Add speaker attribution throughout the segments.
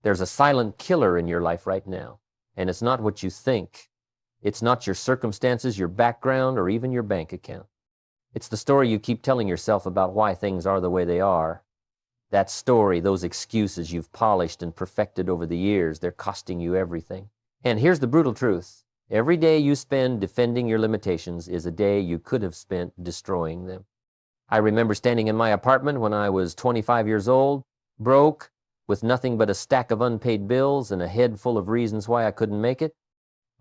Speaker 1: There's a silent killer in your life right now, and it's not what you think. It's not your circumstances, your background, or even your bank account. It's the story you keep telling yourself about why things are the way they are. That story, those excuses you've polished and perfected over the years, they're costing you everything. And here's the brutal truth. Every day you spend defending your limitations is a day you could have spent destroying them. I remember standing in my apartment when I was 25 years old, broke, with nothing but a stack of unpaid bills and a head full of reasons why I couldn't make it.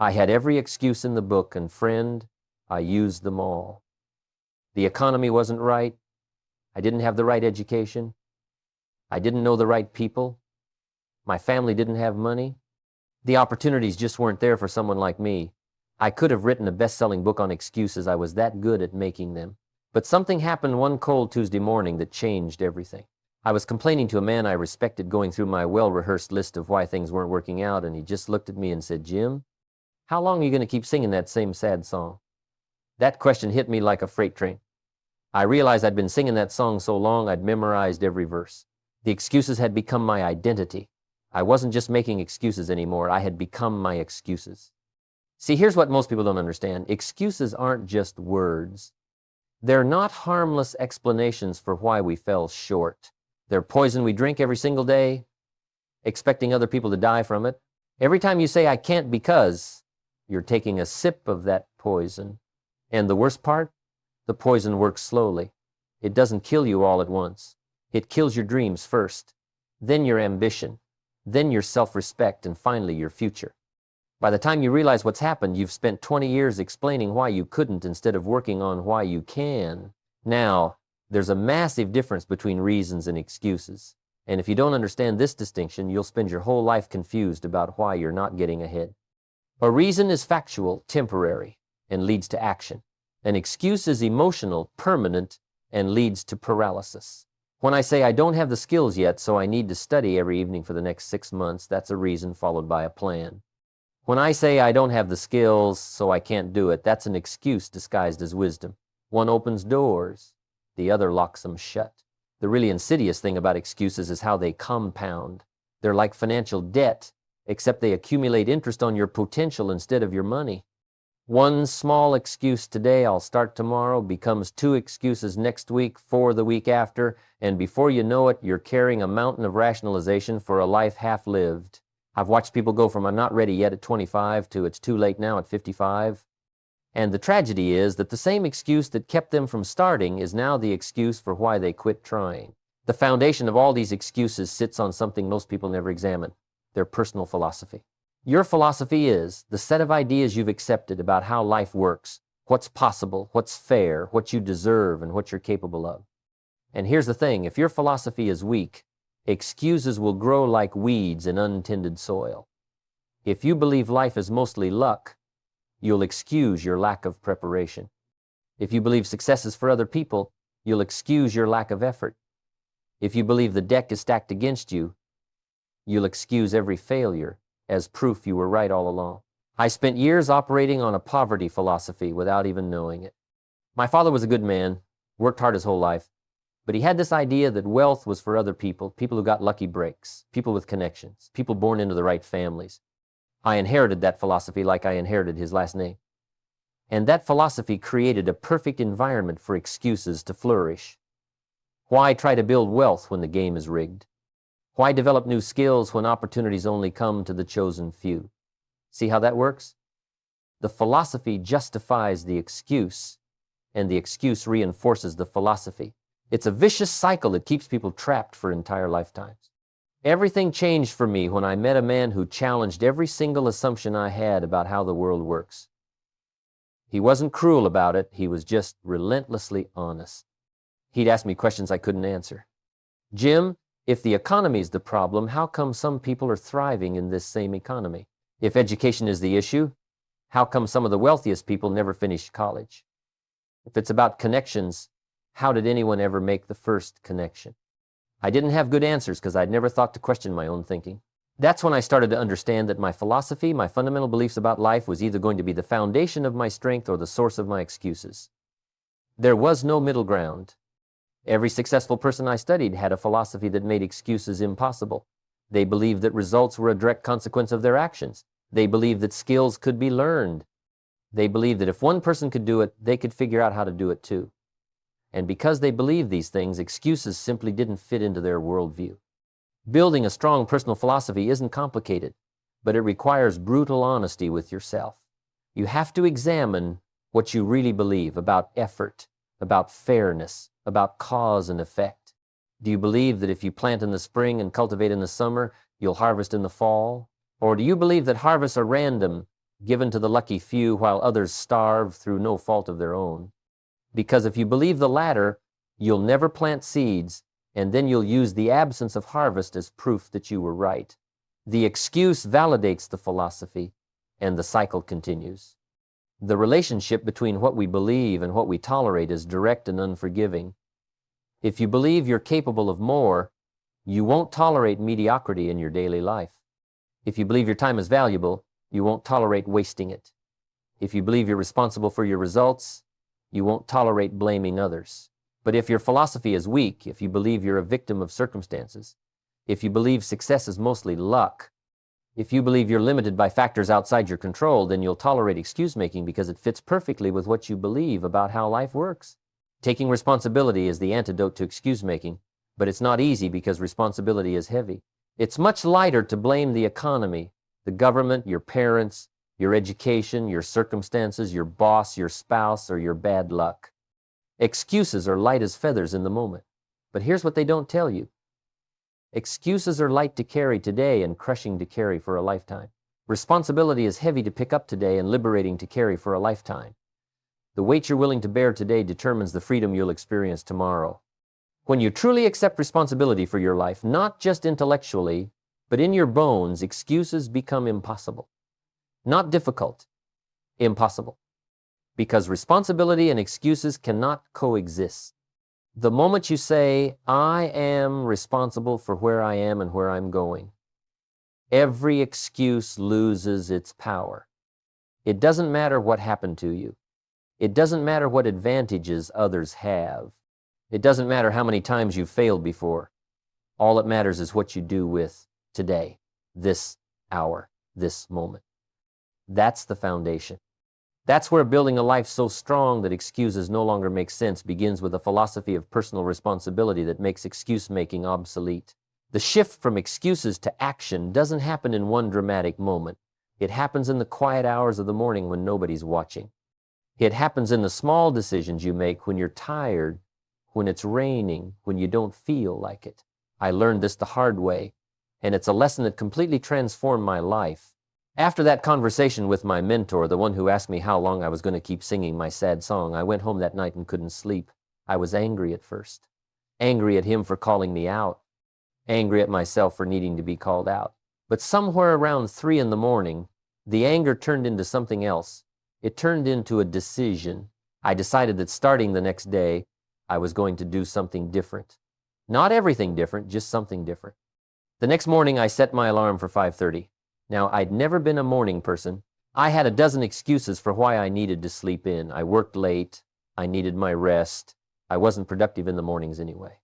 Speaker 1: I had every excuse in the book, and friend, I used them all. The economy wasn't right. I didn't have the right education. I didn't know the right people. My family didn't have money. The opportunities just weren't there for someone like me. I could have written a best-selling book on excuses. I was that good at making them. But something happened one cold Tuesday morning that changed everything. I was complaining to a man I respected, going through my well-rehearsed list of why things weren't working out, and he just looked at me and said, "Jim, how long are you going to keep singing that same sad song?" That question hit me like a freight train. I realized I'd been singing that song so long I'd memorized every verse. The excuses had become my identity. I wasn't just making excuses anymore. I had become my excuses. See, here's what most people don't understand. Excuses aren't just words. They're not harmless explanations for why we fell short. They're poison we drink every single day, expecting other people to die from it. Every time you say, "I can't because," you're taking a sip of that poison. And the worst part? The poison works slowly. It doesn't kill you all at once. It kills your dreams first, then your ambition, then your self-respect, and finally your future. By the time you realize what's happened, you've spent 20 years explaining why you couldn't instead of working on why you can. Now, there's a massive difference between reasons and excuses. And if you don't understand this distinction, you'll spend your whole life confused about why you're not getting ahead. A reason is factual, temporary, and leads to action. An excuse is emotional, permanent, and leads to paralysis. When I say I don't have the skills yet, so I need to study every evening for the next 6 months, that's a reason followed by a plan. When I say I don't have the skills, so I can't do it, that's an excuse disguised as wisdom. One opens doors, the other locks them shut. The really insidious thing about excuses is how they compound. They're like financial debt, except they accumulate interest on your potential instead of your money. One small excuse today, "I'll start tomorrow," becomes 2 excuses next week, 4 the week after, and before you know it, you're carrying a mountain of rationalization for a life half-lived. I've watched people go from "I'm not ready yet" at 25 to "it's too late now" at 55. And the tragedy is that the same excuse that kept them from starting is now the excuse for why they quit trying. The foundation of all these excuses sits on something most people never examine: their personal philosophy. Your philosophy is the set of ideas you've accepted about how life works, what's possible, what's fair, what you deserve, and what you're capable of. And here's the thing, if your philosophy is weak, excuses will grow like weeds in untended soil. If you believe life is mostly luck, you'll excuse your lack of preparation. If you believe success is for other people, you'll excuse your lack of effort. If you believe the deck is stacked against you, you'll excuse every failure as proof you were right all along. I spent years operating on a poverty philosophy without even knowing it. My father was a good man, worked hard his whole life, but he had this idea that wealth was for other people, people who got lucky breaks, people with connections, people born into the right families. I inherited that philosophy like I inherited his last name. And that philosophy created a perfect environment for excuses to flourish. Why try to build wealth when the game is rigged? Why develop new skills when opportunities only come to the chosen few? See how that works? The philosophy justifies the excuse, and the excuse reinforces the philosophy. It's a vicious cycle that keeps people trapped for entire lifetimes. Everything changed for me when I met a man who challenged every single assumption I had about how the world works. He wasn't cruel about it, he was just relentlessly honest. He'd ask me questions I couldn't answer. "Jim, if the economy's the problem, how come some people are thriving in this same economy? If education is the issue, how come some of the wealthiest people never finished college? If it's about connections, how did anyone ever make the first connection?" I didn't have good answers because I'd never thought to question my own thinking. That's when I started to understand that my philosophy, my fundamental beliefs about life, was either going to be the foundation of my strength or the source of my excuses. There was no middle ground. Every successful person I studied had a philosophy that made excuses impossible. They believed that results were a direct consequence of their actions. They believed that skills could be learned. They believed that if one person could do it, they could figure out how to do it too. And because they believed these things, excuses simply didn't fit into their worldview. Building a strong personal philosophy isn't complicated, but it requires brutal honesty with yourself. You have to examine what you really believe about effort, about fairness, about cause and effect. Do you believe that if you plant in the spring and cultivate in the summer, you'll harvest in the fall? Or do you believe that harvests are random, given to the lucky few while others starve through no fault of their own? Because if you believe the latter, you'll never plant seeds, and then you'll use the absence of harvest as proof that you were right. The excuse validates the philosophy, and the cycle continues. The relationship between what we believe and what we tolerate is direct and unforgiving. If you believe you're capable of more, you won't tolerate mediocrity in your daily life. If you believe your time is valuable, you won't tolerate wasting it. If you believe you're responsible for your results, you won't tolerate blaming others. But if your philosophy is weak, if you believe you're a victim of circumstances, if you believe success is mostly luck, if you believe you're limited by factors outside your control, then you'll tolerate excuse-making because it fits perfectly with what you believe about how life works. Taking responsibility is the antidote to excuse-making, but it's not easy because responsibility is heavy. It's much lighter to blame the economy, the government, your parents, your education, your circumstances, your boss, your spouse, or your bad luck. Excuses are light as feathers in the moment, but here's what they don't tell you. Excuses are light to carry today and crushing to carry for a lifetime. Responsibility is heavy to pick up today and liberating to carry for a lifetime. The weight you're willing to bear today determines the freedom you'll experience tomorrow. When you truly accept responsibility for your life, not just intellectually, but in your bones, excuses become impossible. Not difficult, impossible. Because responsibility and excuses cannot coexist. The moment you say, I am responsible for where I am and where I'm going, every excuse loses its power. It doesn't matter what happened to you. It doesn't matter what advantages others have. It doesn't matter how many times you've failed before. All that matters is what you do with today, this hour, this moment. That's the foundation. That's where building a life so strong that excuses no longer make sense begins, with a philosophy of personal responsibility that makes excuse-making obsolete. The shift from excuses to action doesn't happen in one dramatic moment. It happens in the quiet hours of the morning when nobody's watching. It happens in the small decisions you make when you're tired, when it's raining, when you don't feel like it. I learned this the hard way, and it's a lesson that completely transformed my life. After that conversation with my mentor, the one who asked me how long I was going to keep singing my sad song, I went home that night and couldn't sleep. I was angry at first. Angry at him for calling me out. Angry at myself for needing to be called out. But somewhere around 3 a.m, the anger turned into something else. It turned into a decision. I decided that starting the next day, I was going to do something different. Not everything different, just something different. The next morning, I set my alarm for 5:30. Now, I'd never been a morning person. I had a dozen excuses for why I needed to sleep in. I worked late. I needed my rest. I wasn't productive in the mornings anyway.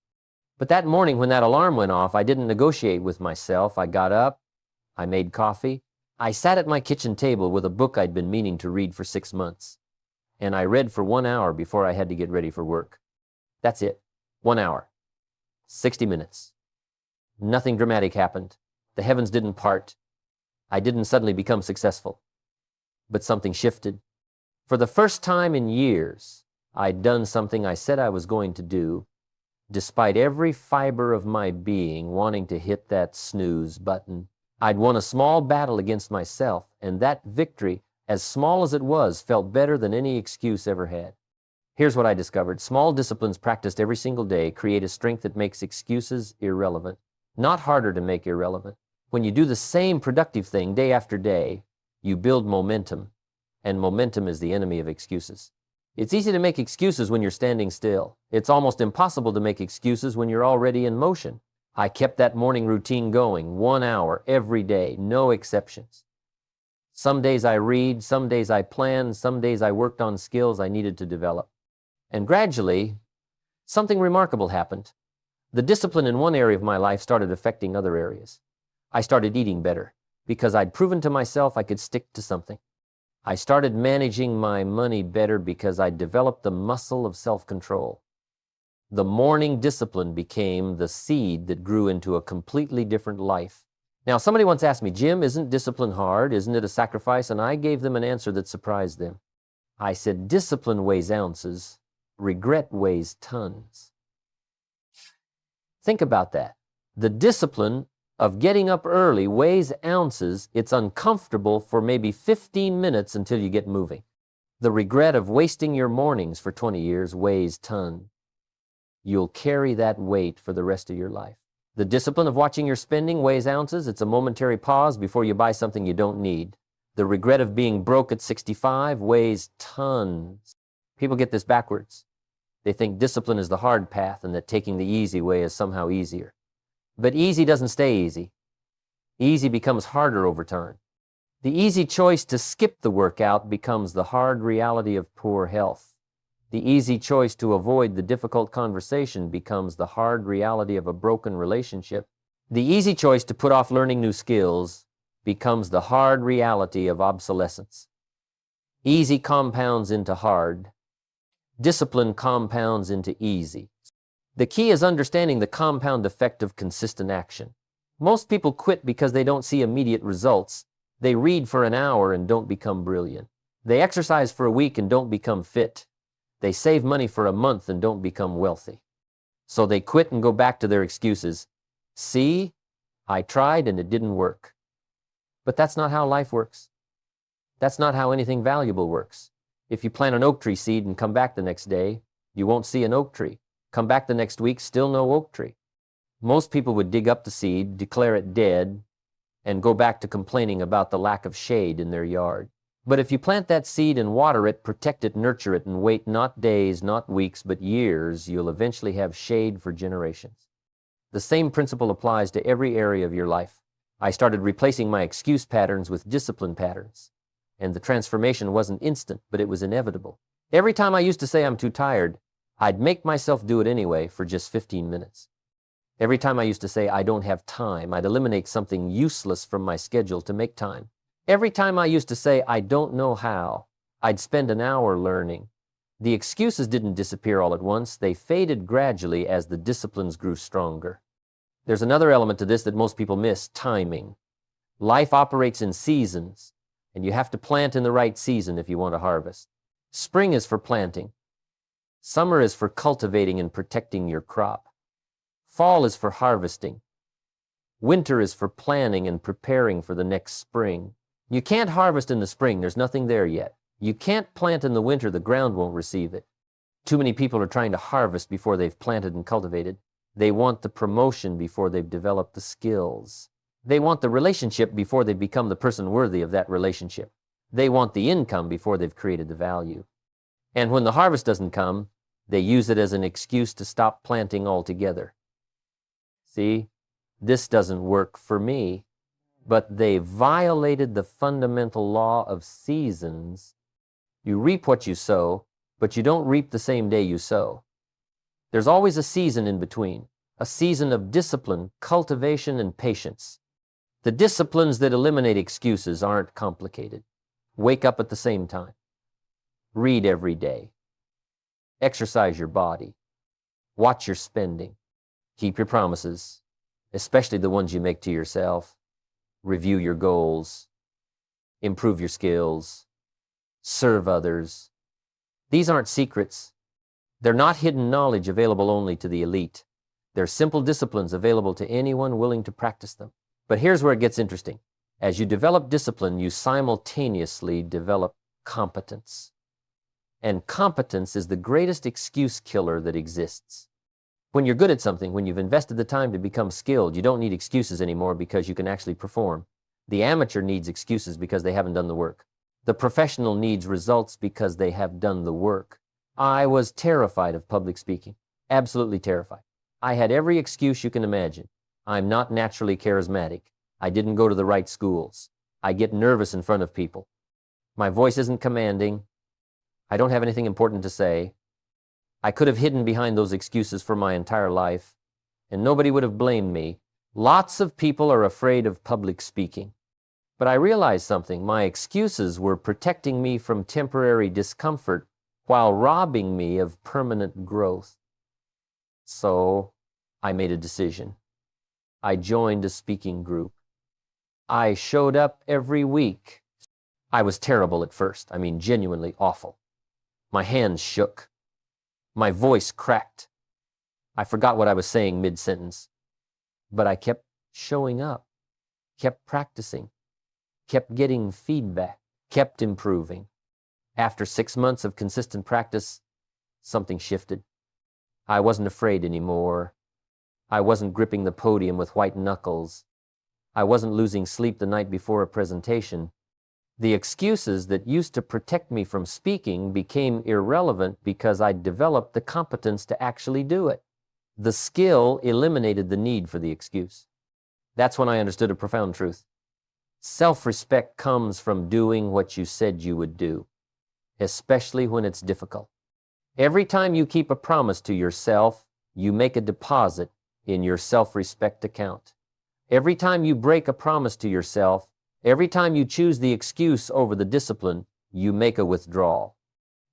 Speaker 1: But that morning when that alarm went off, I didn't negotiate with myself. I got up. I made coffee. I sat at my kitchen table with a book I'd been meaning to read for 6 months. And I read for 1 hour before I had to get ready for work. That's it. 1 hour. 60 minutes. Nothing dramatic happened. The heavens didn't part. I didn't suddenly become successful. But something shifted. For the first time in years, I'd done something I said I was going to do, despite every fiber of my being wanting to hit that snooze button. I'd won a small battle against myself, and that victory, as small as it was, felt better than any excuse ever had. Here's what I discovered. Small disciplines practiced every single day create a strength that makes excuses irrelevant. Not harder to make irrelevant. When you do the same productive thing day after day, you build momentum, and momentum is the enemy of excuses. It's easy to make excuses when you're standing still. It's almost impossible to make excuses when you're already in motion. I kept that morning routine going, 1 hour every day, no exceptions. Some days I read, some days I planned, some days I worked on skills I needed to develop. And gradually, something remarkable happened. The discipline in one area of my life started affecting other areas. I started eating better because I'd proven to myself I could stick to something. I started managing my money better because I developed the muscle of self-control. The morning discipline became the seed that grew into a completely different life. Now, somebody once asked me, Jim, isn't discipline hard? Isn't it a sacrifice? And I gave them an answer that surprised them. I said, discipline weighs ounces, regret weighs tons. Think about that. The discipline of getting up early weighs ounces. It's uncomfortable for maybe 15 minutes until you get moving. The regret of wasting your mornings for 20 years weighs tons. You'll carry that weight for the rest of your life. The discipline of watching your spending weighs ounces. It's a momentary pause before you buy something you don't need. The regret of being broke at 65 weighs tons. People get this backwards. They think discipline is the hard path and that taking the easy way is somehow easier. But easy doesn't stay easy. Easy becomes harder over time. The easy choice to skip the workout becomes the hard reality of poor health. The easy choice to avoid the difficult conversation becomes the hard reality of a broken relationship. The easy choice to put off learning new skills becomes the hard reality of obsolescence. Easy compounds into hard. Discipline compounds into easy. The key is understanding the compound effect of consistent action. Most people quit because they don't see immediate results. They read for an hour and don't become brilliant. They exercise for a week and don't become fit. They save money for a month and don't become wealthy. So they quit and go back to their excuses. See, I tried and it didn't work. But that's not how life works. That's not how anything valuable works. If you plant an oak tree seed and come back the next day, you won't see an oak tree. Come back the next week, still no oak tree. Most people would dig up the seed, declare it dead, and go back to complaining about the lack of shade in their yard. But if you plant that seed and water it, protect it, nurture it, and wait not days, not weeks, but years, you'll eventually have shade for generations. The same principle applies to every area of your life. I started replacing my excuse patterns with discipline patterns. And the transformation wasn't instant, but it was inevitable. Every time I used to say I'm too tired, I'd make myself do it anyway for just 15 minutes. Every time I used to say I don't have time, I'd eliminate something useless from my schedule to make time. Every time I used to say I don't know how, I'd spend an hour learning. The excuses didn't disappear all at once. They faded gradually as the disciplines grew stronger. There's another element to this that most people miss: timing. Life operates in seasons, and you have to plant in the right season if you want to harvest. Spring is for planting. Summer is for cultivating and protecting your crop. Fall is for harvesting. Winter is for planning and preparing for the next spring. You can't harvest in the spring. There's nothing there yet. You can't plant in the winter. The ground won't receive it. Too many people are trying to harvest before they've planted and cultivated. They want the promotion before they've developed the skills. They want the relationship before they've become the person worthy of that relationship. They want the income before they've created the value. And when the harvest doesn't come, they use it as an excuse to stop planting altogether. See, this doesn't work for me. But they violated the fundamental law of seasons. You reap what you sow, but you don't reap the same day you sow. There's always a season in between, a season of discipline, cultivation, and patience. The disciplines that eliminate excuses aren't complicated. Wake up at the same time. Read every day. Exercise your body. Watch your spending. Keep your promises, especially the ones you make to yourself. Review your goals. Improve your skills. Serve others. These aren't secrets. They're not hidden knowledge available only to the elite. They're simple disciplines available to anyone willing to practice them. But here's where it gets interesting. As you develop discipline, you simultaneously develop competence. And competence is the greatest excuse killer that exists. When you're good at something, when you've invested the time to become skilled, you don't need excuses anymore because you can actually perform. The amateur needs excuses because they haven't done the work. The professional needs results because they have done the work. I was terrified of public speaking. Absolutely terrified. I had every excuse you can imagine. I'm not naturally charismatic. I didn't go to the right schools. I get nervous in front of people. My voice isn't commanding. I don't have anything important to say. I could have hidden behind those excuses for my entire life, and nobody would have blamed me Lots of people are afraid of public speaking. But I realized something. My excuses were protecting me from temporary discomfort while robbing me of permanent growth. So I made a decision. I joined a speaking group. I showed up every week. I was terrible at first. I mean, genuinely awful. My hands shook. My voice cracked. I forgot what I was saying mid-sentence. But I kept showing up, kept practicing, kept getting feedback, kept improving. After 6 months of consistent practice, something shifted. I wasn't afraid anymore. I wasn't gripping the podium with white knuckles. I wasn't losing sleep the night before a presentation. The excuses that used to protect me from speaking became irrelevant because I'd developed the competence to actually do it. The skill eliminated the need for the excuse. That's when I understood a profound truth. Self-respect comes from doing what you said you would do, especially when it's difficult. Every time you keep a promise to yourself, you make a deposit in your self-respect account. Every time you break a promise to yourself, every time you choose the excuse over the discipline, you make a withdrawal.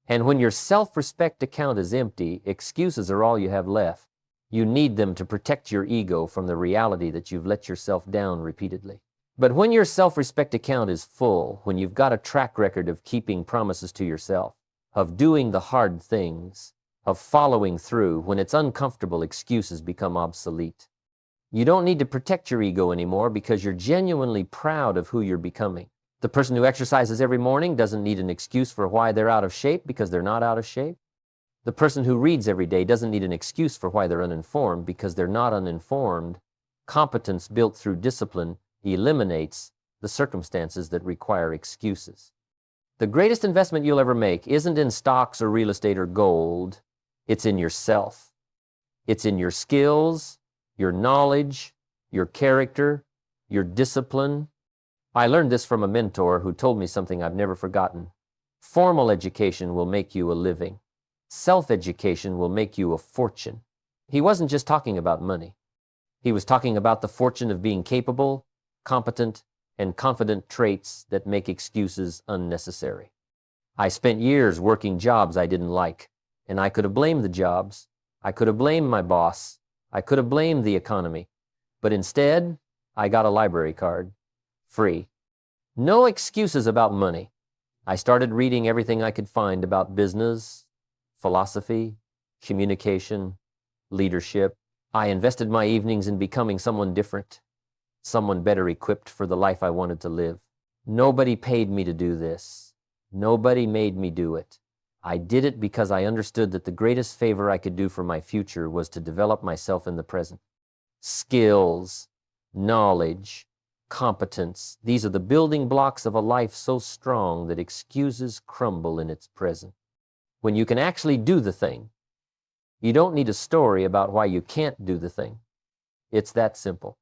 Speaker 1: And when your self-respect account is empty, excuses are all you have left. You need them to protect your ego from the reality that you've let yourself down repeatedly. But when your self-respect account is full, when you've got a track record of keeping promises to yourself, of doing the hard things, of following through, when it's uncomfortable, excuses become obsolete. You don't need to protect your ego anymore because you're genuinely proud of who you're becoming. The person who exercises every morning doesn't need an excuse for why they're out of shape because they're not out of shape. The person who reads every day doesn't need an excuse for why they're uninformed because they're not uninformed. Competence built through discipline eliminates the circumstances that require excuses. The greatest investment you'll ever make isn't in stocks or real estate or gold. It's in yourself. It's in your skills, your knowledge, your character, your discipline. I learned this from a mentor who told me something I've never forgotten. Formal education will make you a living. Self-education will make you a fortune. He wasn't just talking about money. He was talking about the fortune of being capable, competent, and confident traits that make excuses unnecessary. I spent years working jobs I didn't like, and I could have blamed the jobs. I could have blamed my boss. I could have blamed the economy. But instead, I got a library card. Free. No excuses about money. I started reading everything I could find about business, philosophy, communication, leadership. I invested my evenings in becoming someone different, someone better equipped for the life I wanted to live. Nobody paid me to do this. Nobody made me do it. I did it because I understood that the greatest favor I could do for my future was to develop myself in the present. Skills, knowledge, competence, these are the building blocks of a life so strong that excuses crumble in its present. When you can actually do the thing, you don't need a story about why you can't do the thing. It's that simple.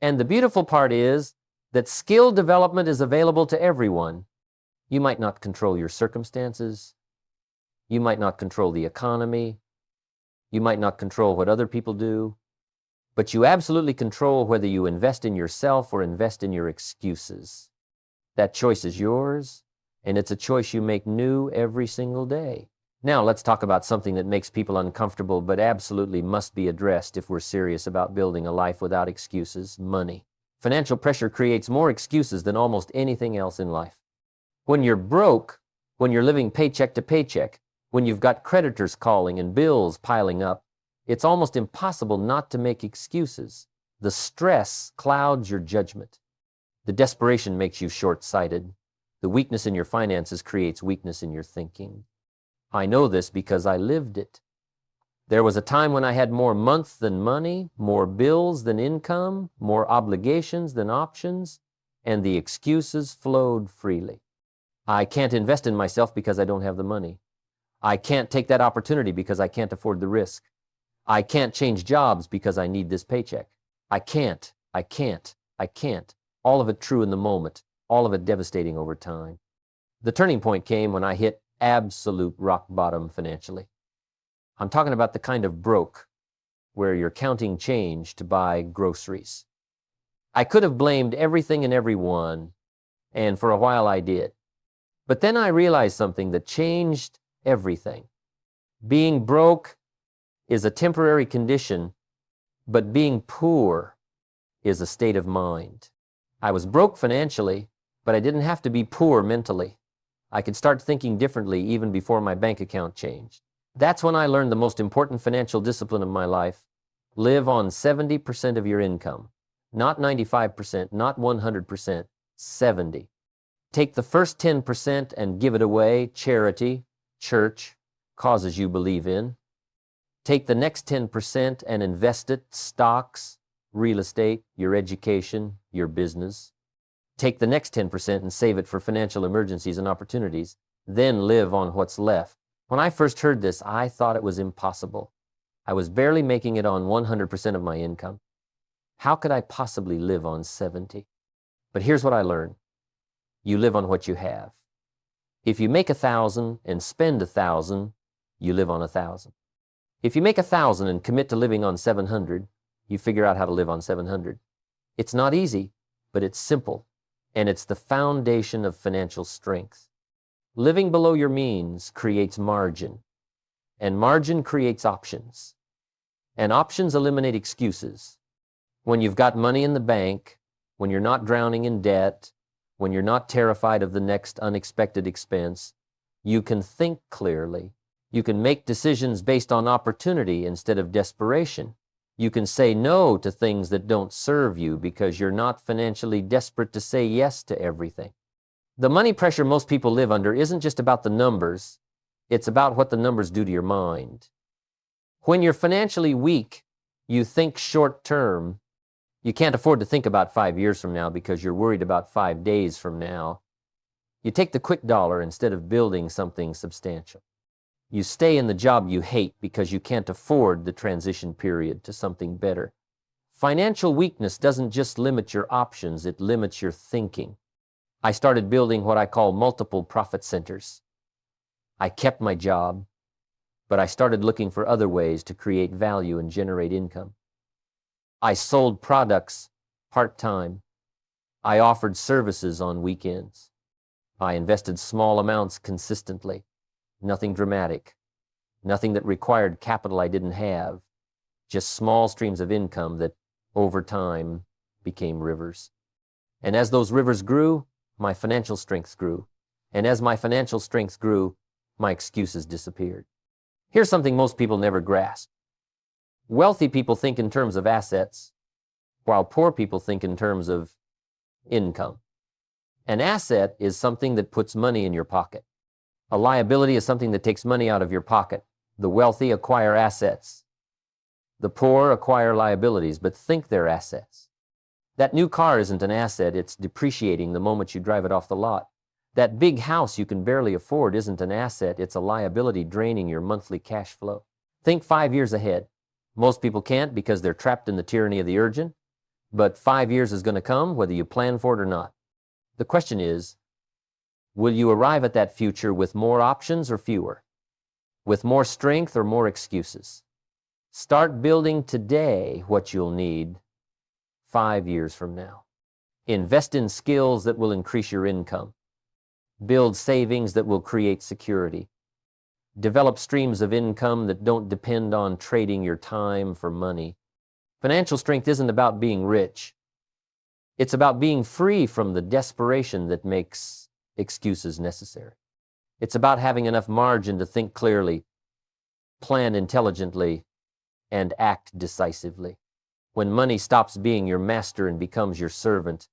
Speaker 1: And the beautiful part is that skill development is available to everyone. You might not control your circumstances. You might not control the economy. You might not control what other people do. But you absolutely control whether you invest in yourself or invest in your excuses. That choice is yours, and it's a choice you make new every single day. Now let's talk about something that makes people uncomfortable but absolutely must be addressed if we're serious about building a life without excuses: money. Financial pressure creates more excuses than almost anything else in life. When you're broke, when you're living paycheck to paycheck, when you've got creditors calling and bills piling up, it's almost impossible not to make excuses. The stress clouds your judgment. The desperation makes you short-sighted. The weakness in your finances creates weakness in your thinking. I know this because I lived it. There was a time when I had more month than money, more bills than income, more obligations than options, and the excuses flowed freely. I can't invest in myself because I don't have the money. I can't take that opportunity because I can't afford the risk. I can't change jobs because I need this paycheck. I can't. All of it true in the moment, all of it devastating over time. The turning point came when I hit absolute rock bottom financially. I'm talking about the kind of broke where you're counting change to buy groceries. I could have blamed everything and everyone, and for a while I did. But then I realized something that changed everything. Being broke is a temporary condition, but being poor is a state of mind. I was broke financially, but I didn't have to be poor mentally. I could start thinking differently even before my bank account changed. That's when I learned the most important financial discipline of my life. Live on 70% of your income. Not 95%, not 100%, 70. Take the first 10% and give it away, charity, church, causes you believe in. Take the next 10% and invest it, stocks, real estate, your education, your business. Take the next 10% and save it for financial emergencies and opportunities. Then live on what's left. When I first heard this, I thought it was impossible. I was barely making it on 100% of my income. How could I possibly live on 70? But here's what I learned. You live on what you have. If you make 1,000 and spend 1,000, you live on 1,000. If you make 1,000 and commit to living on 700, you figure out how to live on 700. It's not easy, but it's simple, and it's the foundation of financial strength. Living below your means creates margin, and margin creates options, and options eliminate excuses. When you've got money in the bank, when you're not drowning in debt, when you're not terrified of the next unexpected expense, you can think clearly. You can make decisions based on opportunity instead of desperation. You can say no to things that don't serve you because you're not financially desperate to say yes to everything. The money pressure most people live under isn't just about the numbers, it's about what the numbers do to your mind. When you're financially weak, you think short term. You can't afford to think about 5 years from now because you're worried about 5 days from now. You take the quick dollar instead of building something substantial. You stay in the job you hate because you can't afford the transition period to something better. Financial weakness doesn't just limit your options, it limits your thinking. I started building what I call multiple profit centers. I kept my job, but I started looking for other ways to create value and generate income. I sold products part-time. I offered services on weekends. I invested small amounts consistently. Nothing dramatic. Nothing that required capital I didn't have. Just small streams of income that, over time, became rivers. And as those rivers grew, my financial strength grew. And as my financial strength grew, my excuses disappeared. Here's something most people never grasp. Wealthy people think in terms of assets, while poor people think in terms of income. An asset is something that puts money in your pocket. A liability is something that takes money out of your pocket. The wealthy acquire assets. The poor acquire liabilities, but think they're assets. That new car isn't an asset, it's depreciating the moment you drive it off the lot. That big house you can barely afford isn't an asset, it's a liability draining your monthly cash flow. Think 5 years ahead. Most people can't because they're trapped in the tyranny of the urgent, but 5 years is going to come whether you plan for it or not. The question is, will you arrive at that future with more options or fewer? With more strength or more excuses? Start building today what you'll need 5 years from now. Invest in skills that will increase your income. Build savings that will create security. Develop streams of income that don't depend on trading your time for money. Financial strength isn't about being rich. It's about being free from the desperation that makes excuses necessary. It's about having enough margin to think clearly, plan intelligently, and act decisively. When money stops being your master and becomes your servant,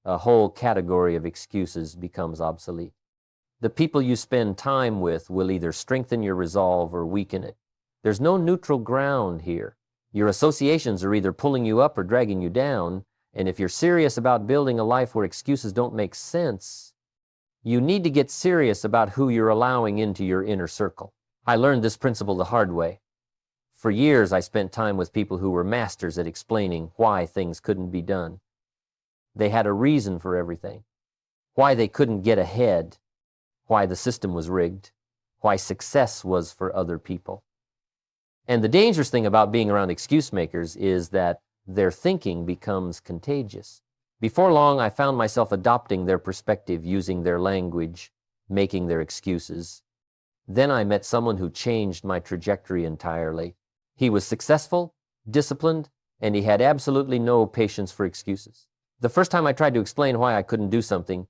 Speaker 1: a whole category of excuses becomes obsolete. The people you spend time with will either strengthen your resolve or weaken it. There's no neutral ground here. Your associations are either pulling you up or dragging you down, and if you're serious about building a life where excuses don't make sense, you need to get serious about who you're allowing into your inner circle. I learned this principle the hard way. For years, I spent time with people who were masters at explaining why things couldn't be done. They had a reason for everything. Why they couldn't get ahead. Why the system was rigged. Why success was for other people. And the dangerous thing about being around excuse makers is that their thinking becomes contagious. Before long, I found myself adopting their perspective, using their language, making their excuses. Then I met someone who changed my trajectory entirely. He was successful, disciplined, and he had absolutely no patience for excuses. The first time I tried to explain why I couldn't do something,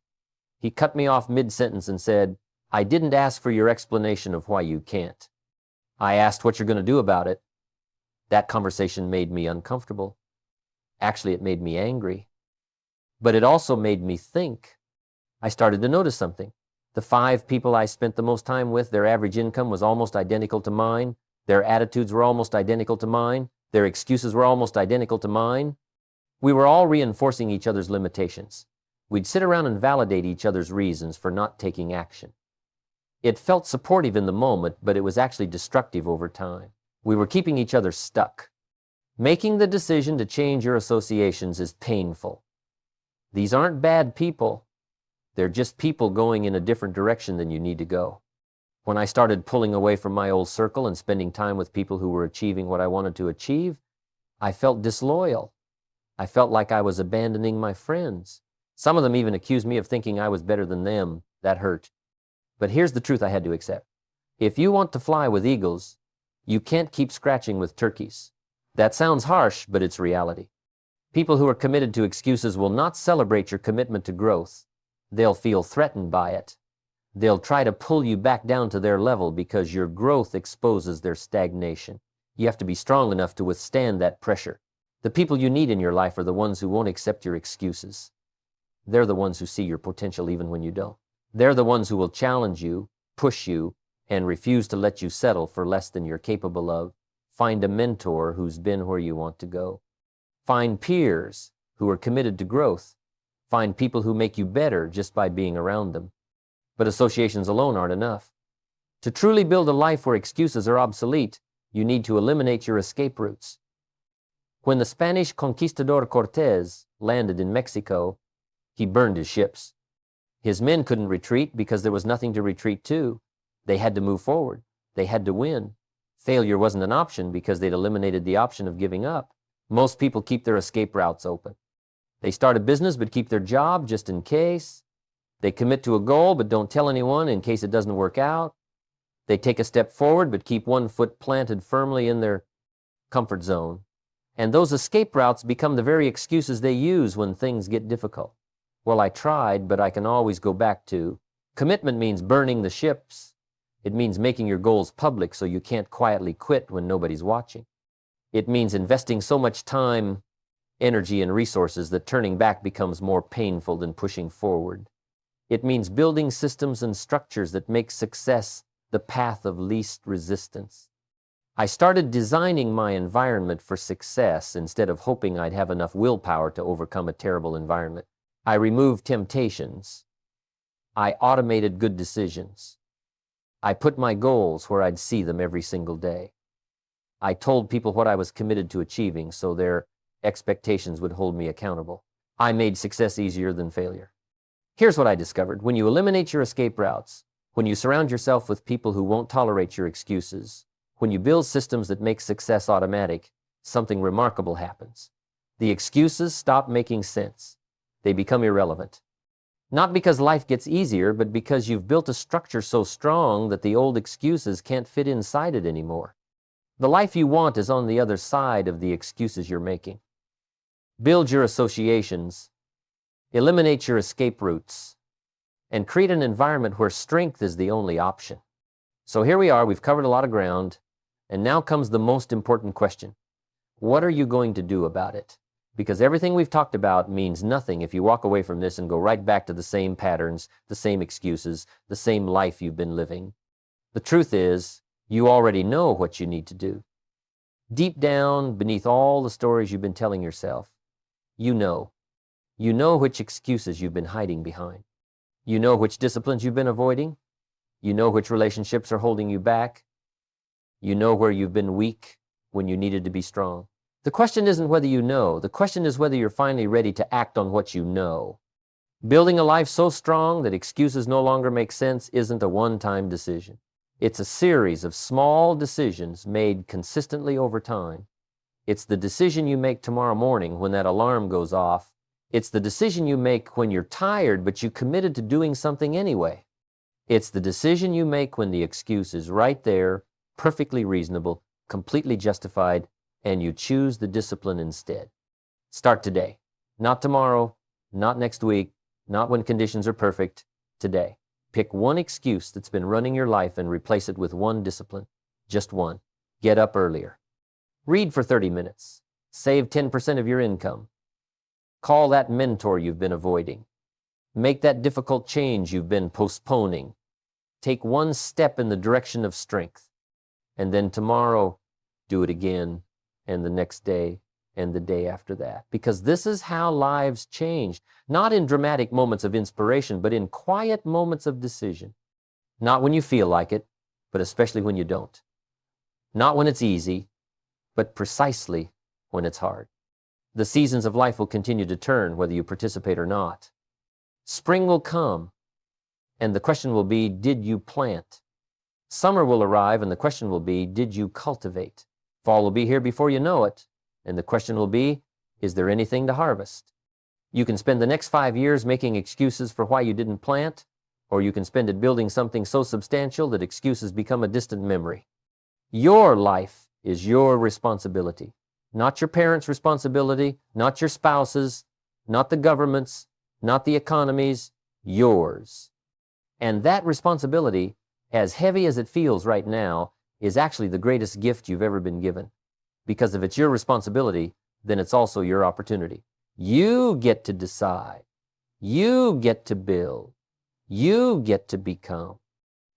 Speaker 1: he cut me off mid-sentence and said, "I didn't ask for your explanation of why you can't. I asked what you're going to do about it." That conversation made me uncomfortable. Actually, it made me angry. But it also made me think. I started to notice something. The 5 people I spent the most time with, their average income was almost identical to mine. Their attitudes were almost identical to mine. Their excuses were almost identical to mine. We were all reinforcing each other's limitations. We'd sit around and validate each other's reasons for not taking action. It felt supportive in the moment, but it was actually destructive over time. We were keeping each other stuck. Making the decision to change your associations is painful. These aren't bad people. They're just people going in a different direction than you need to go. When I started pulling away from my old circle and spending time with people who were achieving what I wanted to achieve, I felt disloyal. I felt like I was abandoning my friends. Some of them even accused me of thinking I was better than them. That hurt. But here's the truth I had to accept. If you want to fly with eagles, you can't keep scratching with turkeys. That sounds harsh, but it's reality. People who are committed to excuses will not celebrate your commitment to growth. They'll feel threatened by it. They'll try to pull you back down to their level because your growth exposes their stagnation. You have to be strong enough to withstand that pressure. The people you need in your life are the ones who won't accept your excuses. They're the ones who see your potential even when you don't. They're the ones who will challenge you, push you, and refuse to let you settle for less than you're capable of. Find a mentor who's been where you want to go. Find peers who are committed to growth. Find people who make you better just by being around them. But associations alone aren't enough. To truly build a life where excuses are obsolete, you need to eliminate your escape routes. When the Spanish conquistador Cortés landed in Mexico, he burned his ships. His men couldn't retreat because there was nothing to retreat to. They had to move forward. They had to win. Failure wasn't an option because they'd eliminated the option of giving up. Most people keep their escape routes open. They start a business but keep their job just in case. They commit to a goal but don't tell anyone in case it doesn't work out. They take a step forward but keep one foot planted firmly in their comfort zone. And those escape routes become the very excuses they use when things get difficult. Well, I tried, but I can always go back to. Commitment means burning the ships. It means making your goals public so you can't quietly quit when nobody's watching. It means investing so much time, energy, and resources that turning back becomes more painful than pushing forward. It means building systems and structures that make success the path of least resistance. I started designing my environment for success instead of hoping I'd have enough willpower to overcome a terrible environment. I removed temptations. I automated good decisions. I put my goals where I'd see them every single day. I told people what I was committed to achieving so their expectations would hold me accountable. I made success easier than failure. Here's what I discovered. When you eliminate your escape routes, when you surround yourself with people who won't tolerate your excuses, when you build systems that make success automatic, something remarkable happens. The excuses stop making sense. They become irrelevant. Not because life gets easier, but because you've built a structure so strong that the old excuses can't fit inside it anymore. The life you want is on the other side of the excuses you're making. Build your associations, eliminate your escape routes, and create an environment where strength is the only option. So here we are, we've covered a lot of ground, and now comes the most important question. What are you going to do about it? Because everything we've talked about means nothing if you walk away from this and go right back to the same patterns, the same excuses, the same life you've been living. The truth is, you already know what you need to do. Deep down, beneath all the stories you've been telling yourself, you know. You know which excuses you've been hiding behind. You know which disciplines you've been avoiding. You know which relationships are holding you back. You know where you've been weak when you needed to be strong. The question isn't whether you know. The question is whether you're finally ready to act on what you know. Building a life so strong that excuses no longer make sense isn't a one-time decision. It's a series of small decisions made consistently over time. It's the decision you make tomorrow morning when that alarm goes off. It's the decision you make when you're tired, but you committed to doing something anyway. It's the decision you make when the excuse is right there, perfectly reasonable, completely justified, and you choose the discipline instead. Start today. Not tomorrow, not next week, not when conditions are perfect. Today. Pick one excuse that's been running your life and replace it with one discipline. Just one. Get up earlier. Read for 30 minutes. Save 10% of your income. Call that mentor you've been avoiding. Make that difficult change you've been postponing. Take one step in the direction of strength. And then tomorrow, do it again, and the next day, and the day after that. Because this is how lives change. Not in dramatic moments of inspiration, but in quiet moments of decision. Not when you feel like it, but especially when you don't. Not when it's easy, but precisely when it's hard. The seasons of life will continue to turn whether you participate or not. Spring will come, and the question will be, did you plant? Summer will arrive, and the question will be, did you cultivate? Fall will be here before you know it, and the question will be, is there anything to harvest? You can spend the next 5 years making excuses for why you didn't plant, or you can spend it building something so substantial that excuses become a distant memory. Your life is your responsibility, not your parents' responsibility, not your spouse's, not the government's, not the economy's, yours. And that responsibility, as heavy as it feels right now, is actually the greatest gift you've ever been given. Because if it's your responsibility, then it's also your opportunity. You get to decide. You get to build. You get to become.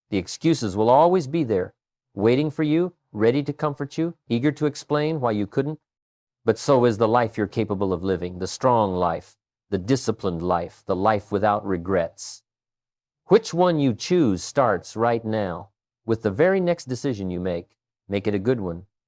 Speaker 1: The excuses will always be there, waiting for you, ready to comfort you, eager to explain why you couldn't. But so is the life you're capable of living, the strong life, the disciplined life, the life without regrets. Which one you choose starts right now with the very next decision you make. Make it a good one.